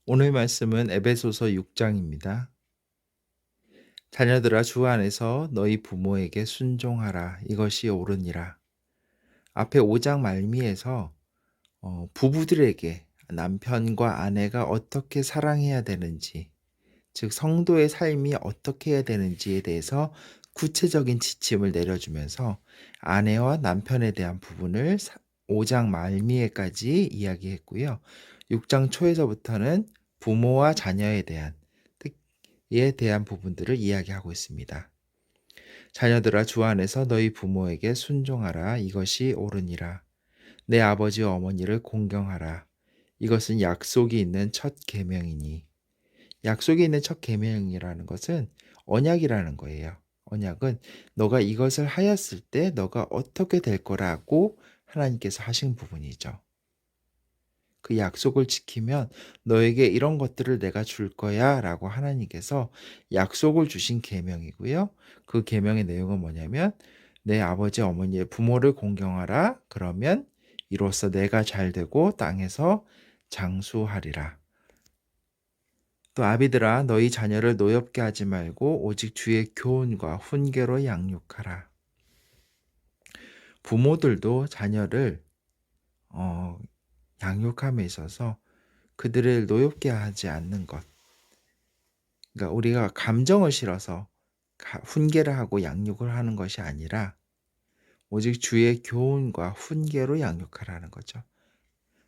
오늘 말씀은 에베소서 6장입니다. 자녀들아 주 안에서 너희 부모에게 순종하라. 이것이 옳으니라. 앞에 5장 말미에서 부부들에게 남편과 아내가 어떻게 사랑해야 되는지, 즉 성도의 삶이 어떻게 해야 되는지에 대해서 구체적인 지침을 내려주면서 아내와 남편에 대한 부분을 5장 말미에까지 이야기했고요. 6장 초에서부터는 부모와 자녀에 대한 에 대한 부분들을 이야기하고 있습니다. 자녀들아 주 안에서 너희 부모에게 순종하라. 이것이 옳으니라. 내 아버지와 어머니를 공경하라. 이것은 약속이 있는 첫 계명이니. 약속이 있는 첫 계명이라는 것은 언약이라는 거예요. 언약은 너가 이것을 하였을 때 너가 어떻게 될 거라고 하나님께서 하신 부분이죠. 그 약속을 지키면 너에게 이런 것들을 내가 줄 거야 라고 하나님께서 약속을 주신 계명이고요. 그 계명의 내용은 뭐냐면 내 아버지 어머니의 부모를 공경하라. 그러면 이로써 내가 잘 되고 땅에서 장수하리라. 또 아비들아 너희 자녀를 노엽게 하지 말고 오직 주의 교훈과 훈계로 양육하라. 부모들도 자녀를 어, 양육함에 있어서 그들을 노엽게 하지 않는 것. 그러니까 우리가 감정을 실어서 훈계를 하고 양육을 하는 것이 아니라 오직 주의 교훈과 훈계로 양육하라는 거죠.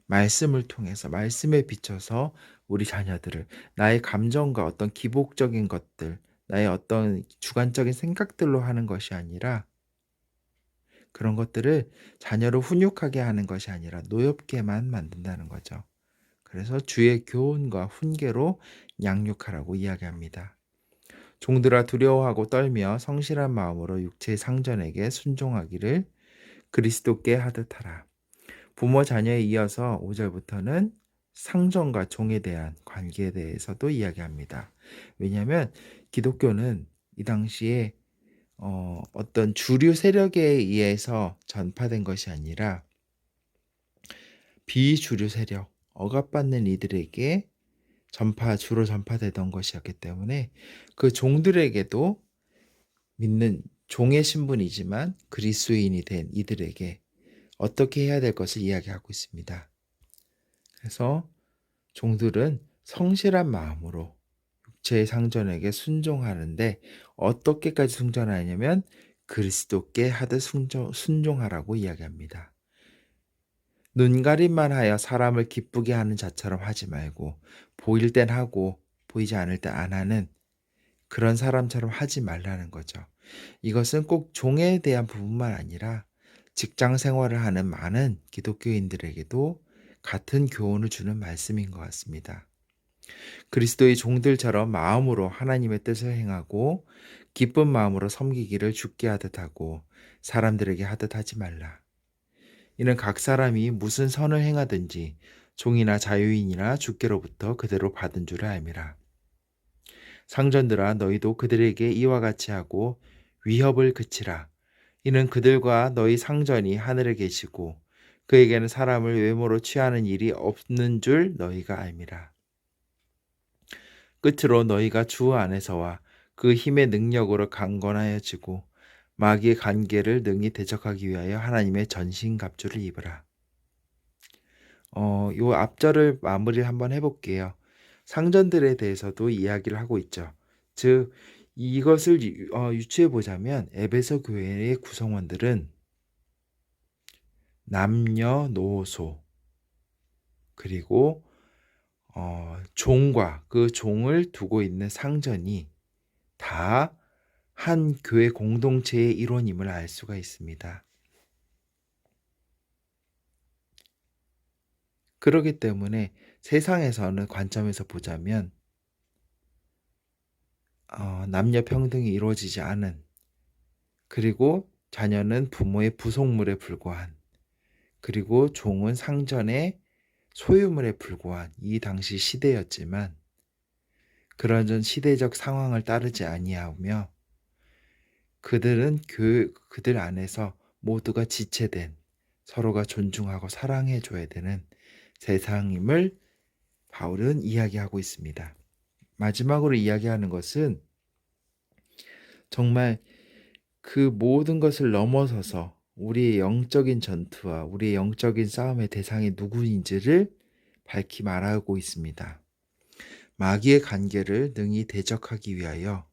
말씀을 통해서 말씀에 비춰서 우리 자녀들을 나의 감정과 어떤 기복적인 것들, 나의 어떤 주관적인 생각들로 하는 것이 아니라 그런 것들을 자녀를 훈육하게 하는 것이 아니라 노엽게만 만든다는 거죠. 그래서 주의 교훈과 훈계로 양육하라고 이야기합니다. 종들아 두려워하고 떨며 성실한 마음으로 육체의 상전에게 순종하기를 그리스도께 하듯 하라. 부모 자녀에 이어서 5절부터는 상전과 종에 대한 관계에 대해서도 이야기합니다. 왜냐하면 기독교는 이 당시에 어떤 주류 세력에 의해서 전파된 것이 아니라 비주류 세력, 억압받는 이들에게 주로 전파되던 것이었기 때문에 그 종들에게도 믿는 종의 신분이지만 그리스도인이 된 이들에게 어떻게 해야 될 것을 이야기하고 있습니다. 그래서 종들은 성실한 마음으로 육체의 상전에게 순종하는데 어떻게까지 순종하냐면 그리스도께 하듯 순종하라고 이야기합니다. 눈가림만 하여 사람을 기쁘게 하는 자처럼 하지 말고 보일 땐 하고 보이지 않을 때 안 하는 그런 사람처럼 하지 말라는 거죠. 이것은 꼭 종에 대한 부분만 아니라 직장 생활을 하는 많은 기독교인들에게도 같은 교훈을 주는 말씀인 것 같습니다. 그리스도의 종들처럼 마음으로 하나님의 뜻을 행하고 기쁜 마음으로 섬기기를 주께 하듯 하고 사람들에게 하듯 하지 말라. 이는 각 사람이 무슨 선을 행하든지 종이나 자유인이나 주께로부터 그대로 받은 줄 알미라. 상전들아 너희도 그들에게 이와 같이 하고 위협을 그치라. 이는 그들과 너희 상전이 하늘에 계시고 그에게는 사람을 외모로 취하는 일이 없는 줄 너희가 알미라. 끝으로 너희가 주 안에서와 그 힘의 능력으로 강건하여지고 마귀의 관계를 능히 대적하기 위하여 하나님의 전신갑주를 입으라. 요 앞절을 마무리를 한번 해볼게요. 상전들에 대해서도 이야기를 하고 있죠. 즉 이것을 유추해 보자면 에베소 교회의 구성원들은 남녀노소 그리고 종과 그 종을 두고 있는 상전이 다 한 교회 공동체의 일원임을 알 수가 있습니다. 그렇기 때문에 세상에서는 관점에서 보자면 남녀 평등이 이루어지지 않은 그리고 자녀는 부모의 부속물에 불과한 그리고 종은 상전의 소유물에 불과한 이 당시 시대였지만 그런 시대적 상황을 따르지 아니하며 그들은 그들 안에서 모두가 지체된 서로가 존중하고 사랑해 줘야 되는 세상임을 바울은 이야기하고 있습니다. 마지막으로 이야기하는 것은 정말 그 모든 것을 넘어서서 우리의 영적인 전투와 우리의 영적인 싸움의 대상이 누구인지를 밝히 말하고 있습니다. 마귀의 관계를 능히 대적하기 위하여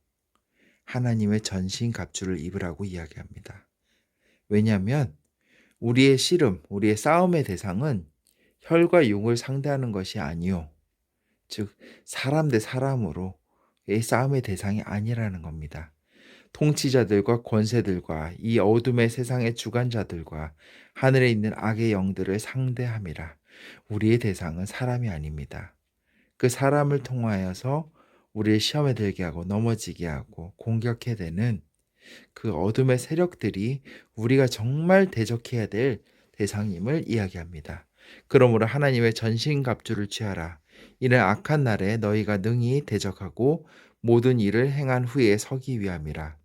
하나님의 전신 갑주를 입으라고 이야기합니다. 왜냐하면 우리의 씨름, 우리의 싸움의 대상은 혈과 육을 상대하는 것이 아니요, 즉 사람 대 사람으로의 싸움의 대상이 아니라는 겁니다. 통치자들과 권세들과 이 어둠의 세상의 주관자들과 하늘에 있는 악의 영들을 상대함이라. 우리의 대상은 사람이 아닙니다. 그 사람을 통하여서 우리를 시험에 들게 하고 넘어지게 하고 공격해대는 그 어둠의 세력들이 우리가 정말 대적해야 될 대상임을 이야기합니다. 그러므로 하나님의 전신갑주를 취하라. 이는 악한 날에 너희가 능히 대적하고 모든 일을 행한 후에 서기 위함이라.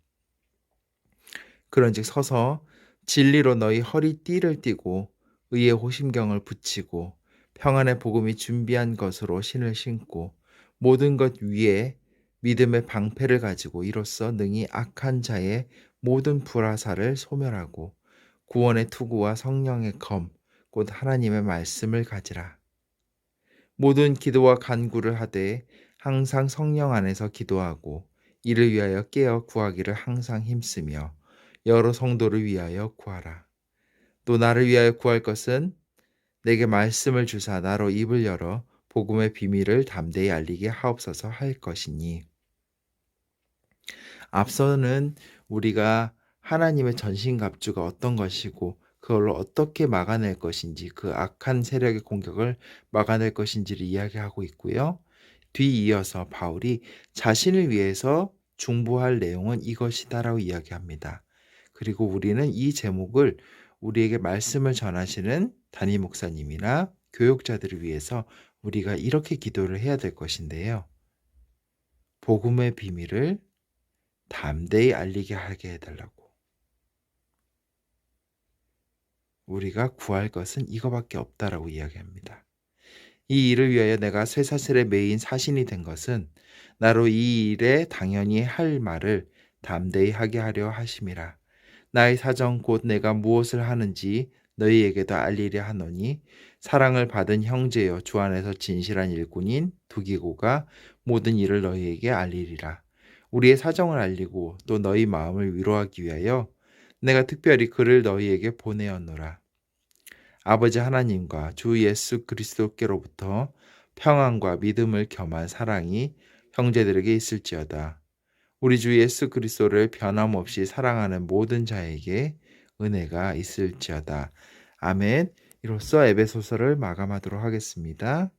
그런즉 서서 진리로 너희 허리띠를 띠고 의의 호심경을 붙이고 평안의 복음이 준비한 것으로 신을 신고 모든 것 위에 믿음의 방패를 가지고 이로써 능히 악한 자의 모든 불화살을 소멸하고 구원의 투구와 성령의 검, 곧 하나님의 말씀을 가지라. 모든 기도와 간구를 하되 항상 성령 안에서 기도하고 이를 위하여 깨어 구하기를 항상 힘쓰며 여러 성도를 위하여 구하라. 또 나를 위하여 구할 것은 내게 말씀을 주사 나로 입을 열어 복음의 비밀을 담대히 알리게 하옵소서 할 것이니. 앞서는 우리가 하나님의 전신갑주가 어떤 것이고 그걸로 어떻게 막아낼 것인지, 그 악한 세력의 공격을 막아낼 것인지를 이야기하고 있고요. 뒤이어서 바울이 자신을 위해서 중보할 내용은 이것이다라고 이야기합니다. 그리고 우리는 이 제목을 우리에게 말씀을 전하시는 담임 목사님이나 교육자들을 위해서 우리가 이렇게 기도를 해야 될 것인데요. 복음의 비밀을 담대히 알리게 하게 해달라고. 우리가 구할 것은 이거밖에 없다라고 이야기합니다. 이 일을 위하여 내가 쇠사슬에 매인 사신이 된 것은 나로 이 일에 당연히 할 말을 담대히 하게 하려 하심이라. 나의 사정 곧 내가 무엇을 하는지 너희에게도 알리려 하노니 사랑을 받은 형제여 주 안에서 진실한 일꾼인 두기고가 모든 일을 너희에게 알리리라. 우리의 사정을 알리고 또 너희 마음을 위로하기 위하여 내가 특별히 그를 너희에게 보내었노라. 아버지 하나님과 주 예수 그리스도께로부터 평안과 믿음을 겸한 사랑이 형제들에게 있을지어다. 우리 주 예수 그리스도를 변함없이 사랑하는 모든 자에게 은혜가 있을지어다. 아멘. 이로써 에베소서를 마감하도록 하겠습니다.